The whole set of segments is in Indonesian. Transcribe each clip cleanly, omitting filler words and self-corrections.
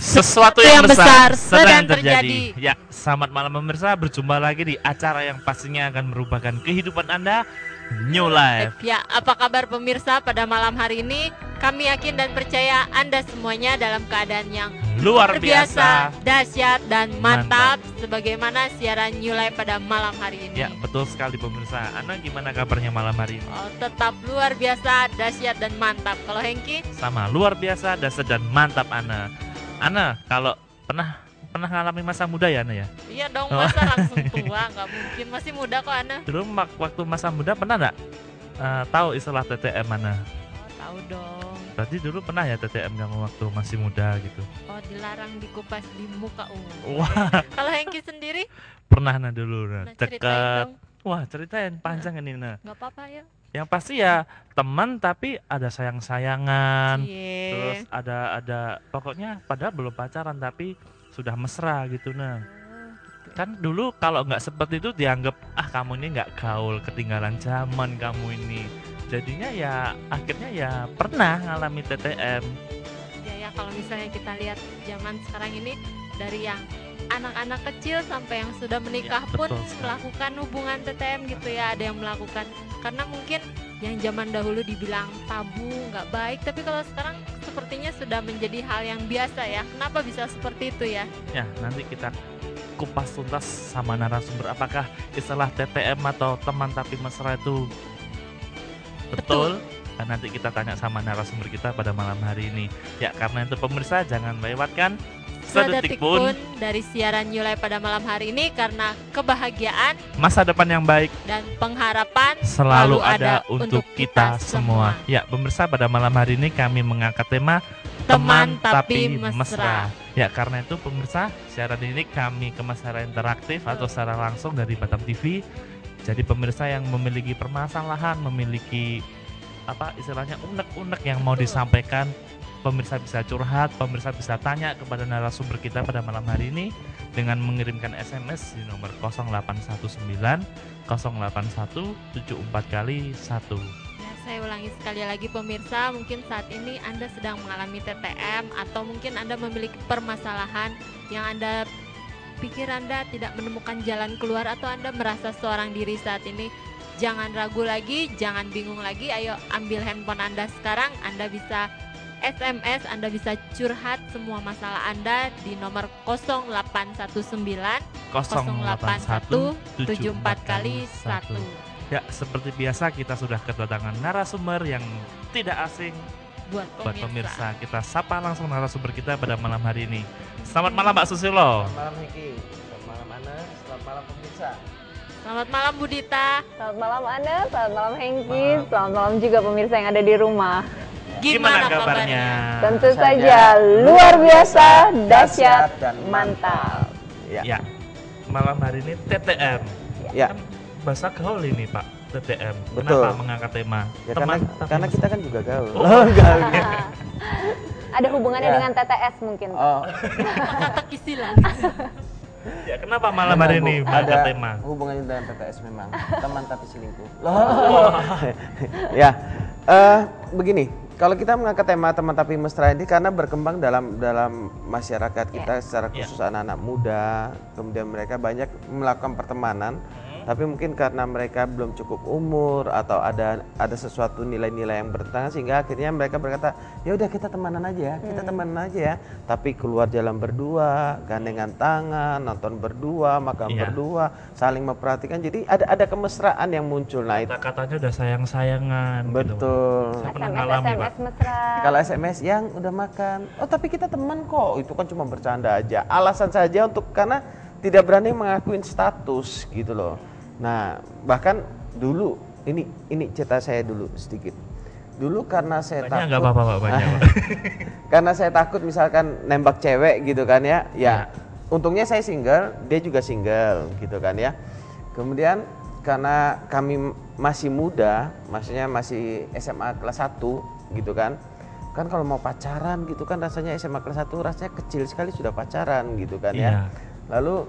Sesuatu yang besar sedang terjadi. Ya, selamat malam pemirsa, berjumpa lagi di acara yang pastinya akan merubahkan kehidupan Anda, New Life. Ya, apa kabar pemirsa pada malam hari ini? Kami yakin dan percaya Anda semuanya dalam keadaan yang Luar biasa, dahsyat dan mantap, sebagaimana siaran New Life pada malam hari ini. Ya, betul sekali pemirsa. Anda gimana kabarnya malam hari ini? Oh, tetap luar biasa, dahsyat dan mantap. Kalau Hengki? Sama, luar biasa, dahsyat dan mantap Ana. Ana, kalau pernah ngalami masa muda ya Ana ya? Iya dong, masa langsung tua, nggak mungkin, masih muda kok Ana. Dulu waktu masa muda pernah nggak tahu istilah TTM Ana? Oh, tahu dong. Berarti dulu pernah ya TTM kamu waktu masih muda gitu? Oh, dilarang dikupas di muka umum. Wah, Kalau Hengki sendiri? pernah Nah dulu Nah, deket. ceritain dong. Wah, ceritain panjang ini Nah. Nggak apa-apa ya. Yang pasti ya teman tapi ada sayang-sayangan. Cie. Terus ada pokoknya padahal belum pacaran tapi sudah mesra gitu Nah. Oh, gitu. Kan dulu kalau nggak seperti itu dianggap kamu ini nggak gaul, ketinggalan zaman kamu ini. Jadinya ya akhirnya ya pernah ngalami TTM. Ya kalau misalnya kita lihat zaman sekarang ini, dari yang anak-anak kecil sampai yang sudah menikah Ya, pun betul sekali. melakukan hubungan TTM gitu ya. Ada yang melakukan karena mungkin yang zaman dahulu dibilang tabu, nggak baik, tapi kalau sekarang sepertinya sudah menjadi hal yang biasa ya. Kenapa bisa seperti itu ya? Ya, nanti kita kupas tuntas sama narasumber apakah istilah TTM atau teman tapi mesra itu betul? Dan nanti kita tanya sama narasumber kita pada malam hari ini. Ya, karena itu pemirsa jangan melewatkan sedetik pun dari siaran New Life pada malam hari ini, karena kebahagiaan masa depan yang baik dan pengharapan selalu ada untuk kita semua. Ya, pemirsa pada malam hari ini kami mengangkat tema Teman tapi mesra. Ya, karena itu pemirsa, siaran ini kami kemas secara interaktif atau secara langsung dari Batam TV. Jadi pemirsa yang memiliki permasalahan, memiliki apa istilahnya unek-unek yang mau disampaikan, pemirsa bisa curhat, pemirsa bisa tanya kepada narasumber kita pada malam hari ini dengan mengirimkan SMS di nomor 0819 081 74 kali 1. Ya, saya ulangi sekali lagi pemirsa, mungkin saat ini Anda sedang mengalami TTM atau mungkin Anda memiliki permasalahan yang Anda pikir Anda tidak menemukan jalan keluar, atau Anda merasa seorang diri saat ini. Jangan ragu lagi, jangan bingung lagi, ayo ambil handphone Anda sekarang. Anda bisa SMS, Anda bisa curhat semua masalah Anda di nomor 0819 081 74 kali 1. Ya, seperti biasa kita sudah kedatangan narasumber yang tidak asing Buat buat pemirsa. pemirsa. Kita sapa langsung narasumber kita pada malam hari ini. Selamat malam Mbak Susilo. Selamat malam Heki, selamat malam Ana, selamat malam pemirsa. Selamat malam Bu Dita. Selamat malam Ana, selamat malam Hengki, selamat malam juga pemirsa yang ada di rumah. Gimana kabarnya? Tentu Saja saja luar biasa, dahsyat, dan mantap. Ya, malam hari ini TTM. Ya, Kan bahasa gaul ini Pak, TTM. Betul. Kenapa mengangkat tema? ya Teman karena tapi kita kan juga gaul. Oh. gaul. Ada hubungannya Ya. dengan TTS mungkin. Oh, Kata kisilan. Ya, kenapa malam hari ini mengangkat ada tema? hubungannya dengan TTS memang, teman tapi selingkuh. Ya, begini, kalau kita mengangkat tema teman tapi mesra ini karena berkembang dalam masyarakat kita secara khusus anak-anak muda, kemudian mereka banyak melakukan pertemanan. Tapi mungkin karena mereka belum cukup umur atau ada sesuatu nilai-nilai yang bertentangan sehingga akhirnya mereka berkata, ya udah kita temanan aja, kita temenan aja ya. Tapi keluar jalan berdua, gandengan tangan, nonton berdua, makan Iya. berdua, saling memperhatikan. Jadi ada kemesraan yang muncul. Nah, itu Kata-katanya udah sayang-sayangan gitu. betul. Saya pernah ngalami, Pak. SMS mesra. Kalau SMS yang udah makan, oh tapi kita teman kok, itu kan cuma bercanda aja. Alasan saja karena tidak berani mengakuin status gitu loh. Nah, bahkan dulu ini cerita saya dulu sedikit. Dulu karena saya Banyak nggak takut, apa-apa Pak, banyak Pak. karena saya takut misalkan nembak cewek gitu kan ya. Ya. Untungnya saya single, dia juga single gitu kan ya. Kemudian karena kami masih muda, maksudnya masih SMA kelas 1 gitu kan. Kan kalau mau pacaran gitu kan rasanya SMA kelas 1 rasanya kecil sekali sudah pacaran gitu kan Iya. ya. Lalu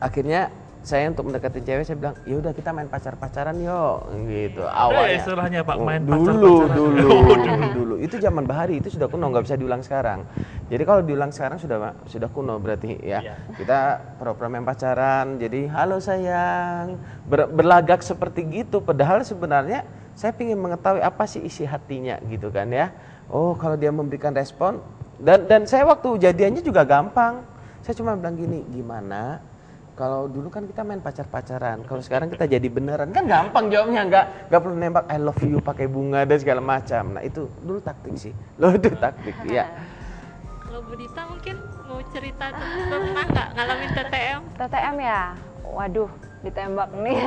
akhirnya saya untuk mendekati cewek saya bilang, ya udah kita main pacaran yuk gitu. Ada Awalnya istilahnya Pak, main dulu pacar-pacaran. dulu Oh, dulu itu zaman bahari, itu sudah kuno nggak bisa diulang sekarang. Jadi kalau diulang sekarang sudah kuno berarti ya. Iya. Kita pura-pura main pacaran, jadi halo sayang, berlagak seperti gitu. Padahal sebenarnya saya ingin mengetahui apa sih isi hatinya gitu kan ya. Oh kalau dia memberikan respon, dan saya waktu jadiannya juga gampang. Saya cuma bilang gini, gimana? Kalau dulu kan kita main pacar-pacaran, kalau sekarang kita jadi beneran kan gampang jawabnya, nggak perlu nembak I love you pakai bunga dan segala macam. Nah itu dulu taktik sih, itu taktik ya. Kalau Bu Dita mungkin mau cerita pernah nggak ngalamin TTM? TTM ya, waduh ditembak nih.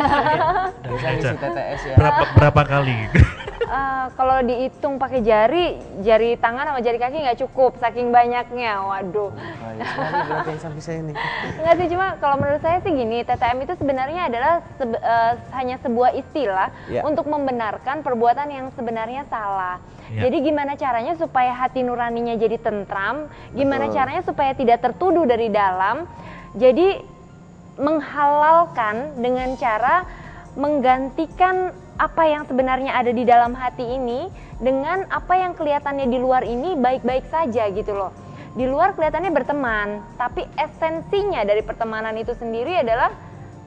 Bisa ngisi TTS ya. Berapa kali? Kalau dihitung pakai jari tangan sama jari kaki nggak cukup, saking banyaknya. Waduh. Baik sekali berarti yang sampai saya ini. Nggak sih, cuma kalau menurut saya sih gini, TTM itu sebenarnya adalah hanya sebuah istilah Ya. untuk membenarkan perbuatan yang sebenarnya salah. Ya. Jadi gimana caranya supaya hati nuraninya jadi tentram, gimana Betul. caranya supaya tidak tertuduh dari dalam. Jadi menghalalkan dengan cara menggantikan apa yang sebenarnya ada di dalam hati ini dengan apa yang kelihatannya di luar ini baik-baik saja gitu loh. Di luar kelihatannya berteman, tapi esensinya dari pertemanan itu sendiri adalah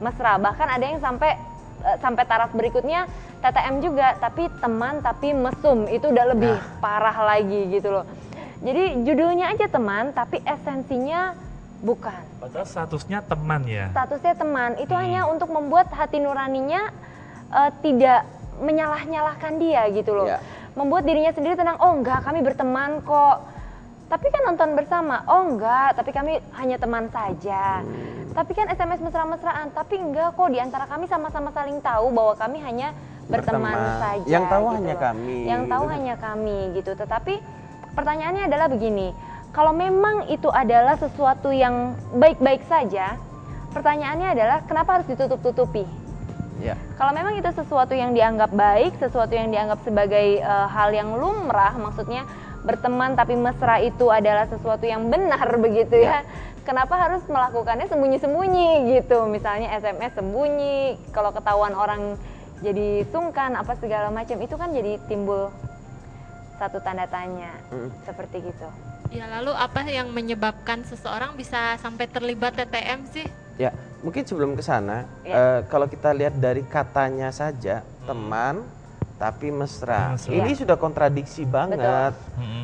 mesra. Bahkan ada yang sampai taraf berikutnya TTM juga, tapi teman tapi mesum, itu udah lebih parah lagi gitu loh. Jadi judulnya aja teman, tapi esensinya bukan. Padahal statusnya teman ya. Statusnya teman, itu hanya untuk membuat hati nuraninya tidak menyalah-nyalahkan dia gitu loh. Ya. Membuat dirinya sendiri tenang, oh enggak kami berteman kok. Tapi kan nonton bersama, oh enggak, tapi kami hanya teman saja. Tapi kan SMS mesra-mesraan, tapi enggak kok, di antara kami sama-sama saling tahu bahwa kami hanya berteman saja. Yang tahu gitu hanya loh. kami. Yang tahu gitu. hanya kami gitu. Tetapi pertanyaannya adalah begini, kalau memang itu adalah sesuatu yang baik-baik saja, pertanyaannya adalah kenapa harus ditutup-tutupi? Ya. Kalau memang itu sesuatu yang dianggap baik, sesuatu yang dianggap sebagai hal yang lumrah, maksudnya berteman tapi mesra itu adalah sesuatu yang benar begitu ya. Kenapa harus melakukannya sembunyi-sembunyi gitu? Misalnya SMS sembunyi, kalau ketahuan orang jadi sungkan apa segala macam, itu kan jadi timbul satu tanda tanya seperti gitu. Ya lalu apa yang menyebabkan seseorang bisa sampai terlibat TTM sih? Ya, mungkin sebelum ke sana, Ya. kalau kita lihat dari katanya saja, teman tapi mesra. Mesra. Ini sudah kontradiksi banget.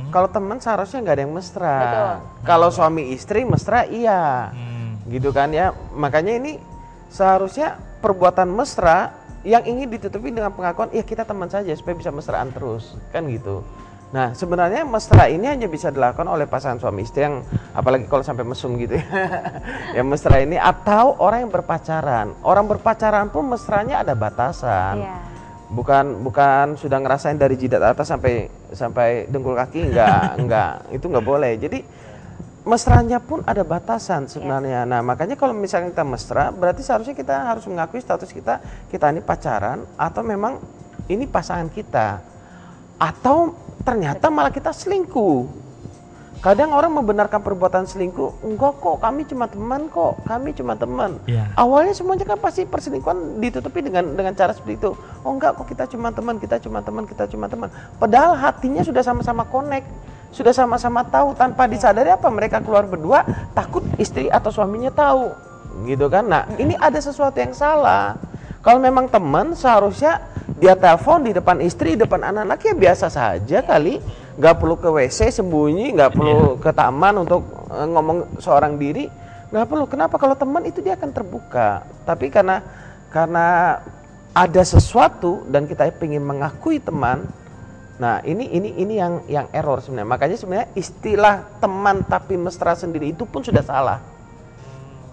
Kalau teman seharusnya nggak ada yang mesra. Betul. Kalau suami istri mesra iya, gitu kan ya. Makanya ini seharusnya perbuatan mesra yang ingin ditutupi dengan pengakuan, ya kita teman saja supaya bisa mesraan terus, kan gitu. Nah sebenarnya mesra ini hanya bisa dilakukan oleh pasangan suami istri yang apalagi kalau sampai mesum gitu ya. Yang mesra ini atau orang yang berpacaran. Orang berpacaran pun mesranya ada batasan. Iya. Bukan sudah ngerasain dari jidat atas sampai dengkul kaki enggak itu enggak boleh. Jadi mesranya pun ada batasan sebenarnya. Nah, makanya kalau misalnya kita mesra berarti seharusnya kita harus mengakui status kita ini pacaran atau memang ini pasangan kita. Atau ternyata malah kita selingkuh. Kadang orang membenarkan perbuatan selingkuh, enggak kok, kami cuma teman kok, kami cuma teman. Ya. Awalnya semuanya kan pasti perselingkuhan ditutupi dengan cara seperti itu. Oh enggak kok, kita cuma teman, kita cuma teman, kita cuma teman. Padahal hatinya sudah sama-sama connect, sudah sama-sama tahu tanpa disadari apa mereka keluar berdua takut istri atau suaminya tahu, gitu kan? Nah ini ada sesuatu yang salah. Kalau memang teman seharusnya dia telepon di depan istri, di depan anak-anak ya biasa saja kali. Nggak perlu ke WC sembunyi, nggak perlu ke taman untuk ngomong seorang diri, nggak perlu. Kenapa? Kalau teman itu dia akan terbuka. Tapi karena ada sesuatu dan kita ingin mengakui teman, nah ini yang error sebenarnya. Makanya sebenarnya istilah teman tapi mesra sendiri itu pun sudah salah.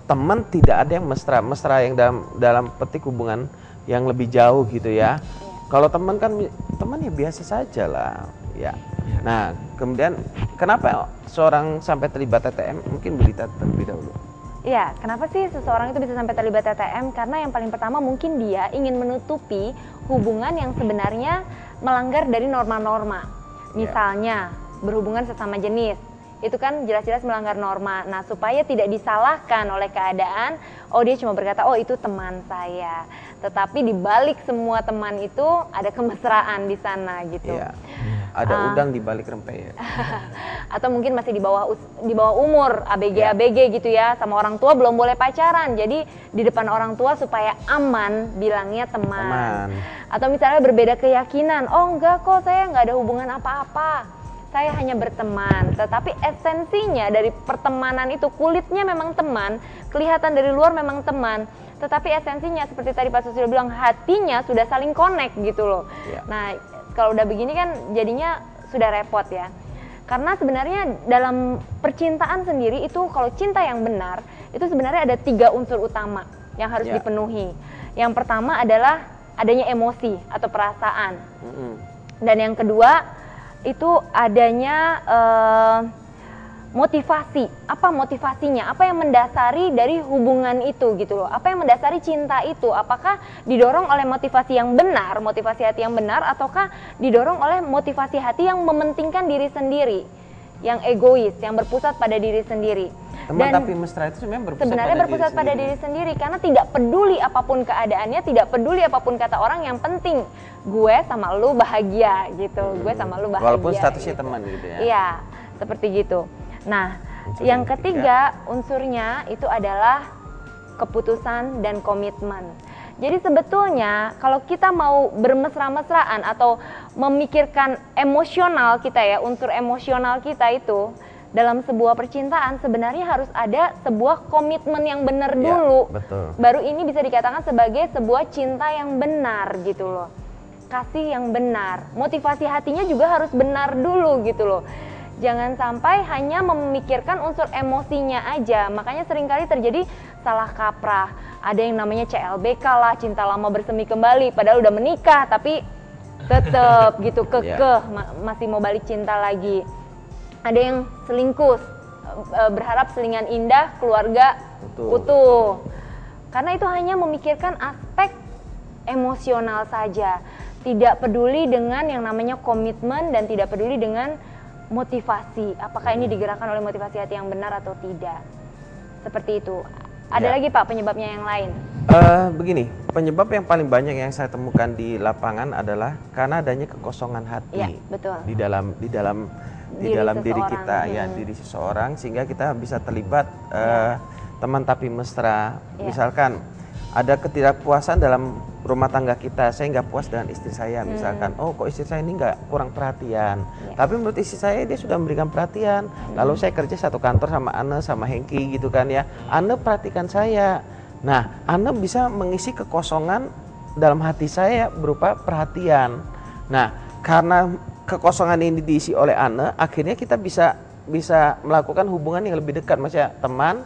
Teman tidak ada yang mesra yang dalam petik hubungan yang lebih jauh gitu ya. Kalau teman kan teman ya biasa saja lah ya. Nah kemudian kenapa seorang sampai terlibat TTM? Mungkin berita terlebih dahulu. Iya, kenapa sih seseorang itu bisa sampai terlibat TTM? Karena yang paling pertama mungkin dia ingin menutupi hubungan yang sebenarnya melanggar dari norma-norma. Misalnya berhubungan sesama jenis, itu kan jelas-jelas melanggar norma. Nah, supaya tidak disalahkan oleh keadaan, oh dia cuma berkata, oh itu teman saya. Tetapi di balik semua teman itu ada kemesraan di sana gitu. Iya. Ada udang di balik rempeyek. Atau mungkin masih di bawah umur, ABG gitu ya, sama orang tua belum boleh pacaran. Jadi di depan orang tua supaya aman bilangnya teman. Atau misalnya berbeda keyakinan, oh enggak kok, saya nggak ada hubungan apa-apa, saya hanya berteman. Tetapi esensinya dari pertemanan itu, kulitnya memang teman, kelihatan dari luar memang teman, tetapi esensinya seperti tadi Pak Susilo bilang, hatinya sudah saling connect gitu loh. Nah kalau udah begini kan jadinya sudah repot ya. Karena sebenarnya dalam percintaan sendiri itu, kalau cinta yang benar itu sebenarnya ada 3 unsur utama yang harus dipenuhi. Yang pertama adalah adanya emosi atau perasaan. Dan yang kedua itu adanya motivasi. Apa motivasinya? Apa yang mendasari dari hubungan itu gitu loh. Apa yang mendasari cinta itu? Apakah didorong oleh motivasi yang benar, motivasi hati yang benar, ataukah didorong oleh motivasi hati yang mementingkan diri sendiri, yang egois, yang berpusat pada diri sendiri. Teman tapi mesra itu sebenarnya berpusat pada diri sendiri karena tidak peduli apapun keadaannya, tidak peduli apapun kata orang, yang penting gue sama lu bahagia gitu. Gue sama lu bahagia. Walaupun statusnya gitu. Teman gitu ya. Iya, seperti gitu. Nah, yang ketiga unsurnya itu adalah keputusan dan komitmen. Jadi sebetulnya kalau kita mau bermesra-mesraan atau memikirkan emosional kita ya, unsur emosional kita itu dalam sebuah percintaan sebenarnya harus ada sebuah komitmen yang benar dulu. Betul. Baru ini bisa dikatakan sebagai sebuah cinta yang benar gitu loh. Kasih yang benar. Motivasi hatinya juga harus benar dulu gitu loh. Jangan sampai hanya memikirkan unsur emosinya aja. Makanya seringkali terjadi salah kaprah. Ada yang namanya CLBK lah, cinta lama bersemi kembali. Padahal udah menikah tapi tetap gitu kekeh masih mau balik cinta lagi. Ada yang selingkuh, berharap selingan indah, keluarga utuh. Karena itu hanya memikirkan aspek emosional saja. Tidak peduli dengan yang namanya komitmen dan tidak peduli dengan motivasi. Apakah ini digerakkan oleh motivasi hati yang benar atau tidak? Seperti itu. Ada lagi Pak penyebabnya yang lain? Begini, penyebab yang paling banyak yang saya temukan di lapangan adalah karena adanya kekosongan hati. Iya, betul. Di dalam diri kita ya, diri seseorang, sehingga kita bisa terlibat teman tapi mesra. Misalkan ada ketidakpuasan dalam rumah tangga kita, saya nggak puas dengan istri saya misalkan, oh kok istri saya ini nggak, kurang perhatian, tapi menurut istri saya dia sudah memberikan perhatian. Lalu saya kerja satu kantor sama Anne sama Hengki gitu kan ya, Anne perhatikan saya. Nah, Anne bisa mengisi kekosongan dalam hati saya berupa perhatian. Nah, karena kekosongan ini diisi oleh Anne, akhirnya kita bisa melakukan hubungan yang lebih dekat, maksudnya teman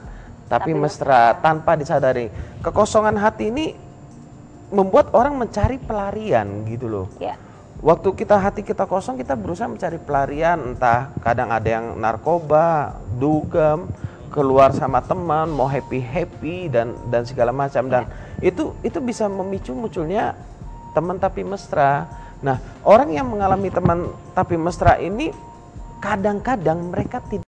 tapi mesra tanpa disadari. Kekosongan hati ini membuat orang mencari pelarian gitu loh. Waktu hati kita kosong, kita berusaha mencari pelarian, entah kadang ada yang narkoba, dugem, keluar sama teman, mau happy dan segala macam, dan itu bisa memicu munculnya teman tapi mesra. Nah, orang yang mengalami teman tapi mesra ini kadang-kadang mereka tidak